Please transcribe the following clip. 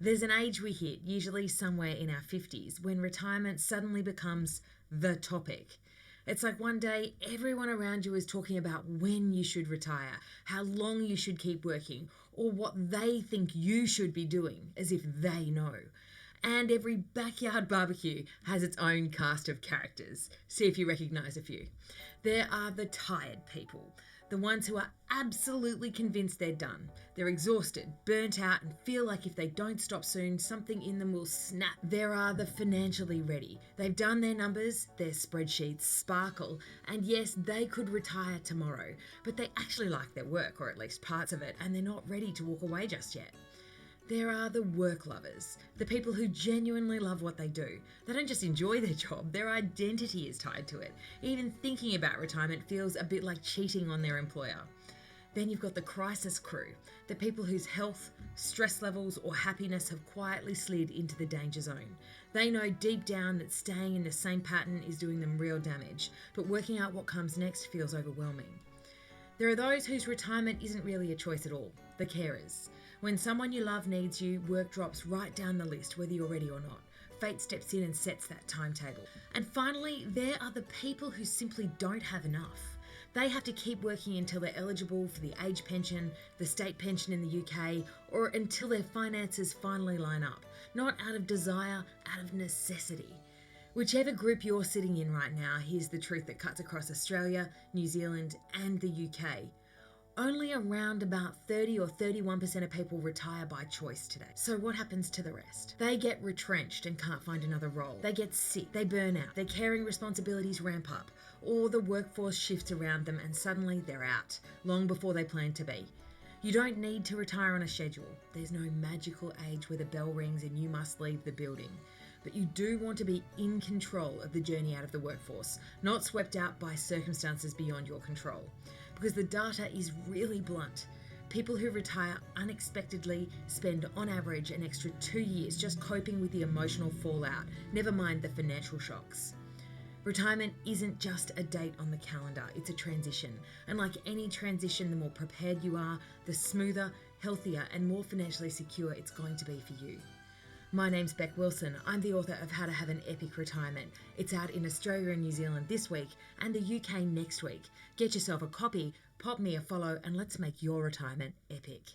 There's an age we hit, usually somewhere in our 50s, when retirement suddenly becomes the topic. It's like one day everyone around you is talking about when you should retire, how long you should keep working, or what they think you should be doing, as if they know. And every backyard barbecue has its own cast of characters. See if you recognise a few. There are the tired people, the ones who are absolutely convinced they're done. They're exhausted, burnt out, and feel like if they don't stop soon, something in them will snap. There are the financially ready. They've done their numbers, their spreadsheets sparkle, and yes, they could retire tomorrow, but they actually like their work, or at least parts of it, and they're not ready to walk away just yet. There are the work lovers, the people who genuinely love what they do. They don't just enjoy their job, their identity is tied to it. Even thinking about retirement feels a bit like cheating on their employer. Then you've got the crisis crew, the people whose health, stress levels, or happiness have quietly slid into the danger zone. They know deep down that staying in the same pattern is doing them real damage, but working out what comes next feels overwhelming. There are those whose retirement isn't really a choice at all, the carers. When someone you love needs you, work drops right down the list, whether you're ready or not. Fate steps in and sets that timetable. And finally, there are the people who simply don't have enough. They have to keep working until they're eligible for the age pension, the state pension in the UK, or until their finances finally line up. Not out of desire, out of necessity. Whichever group you're sitting in right now, here's the truth that cuts across Australia, New Zealand, and the UK. Only around about 30 or 31% of people retire by choice today. So what happens to the rest? They get retrenched and can't find another role. They get sick, they burn out, their caring responsibilities ramp up, or the workforce shifts around them and suddenly they're out, long before they planned to be. You don't need to retire on a schedule. There's no magical age where the bell rings and you must leave the building. But you do want to be in control of the journey out of the workforce, not swept out by circumstances beyond your control. Because the data is really blunt. People who retire unexpectedly spend on average an extra 2 years just coping with the emotional fallout, never mind the financial shocks. Retirement isn't just a date on the calendar, it's a transition. And like any transition, the more prepared you are, the smoother, healthier, and more financially secure it's going to be for you. My name's Beck Wilson. I'm the author of How to Have an Epic Retirement. It's out in Australia and New Zealand this week and the UK next week. Get yourself a copy, pop me a follow, and let's make your retirement epic.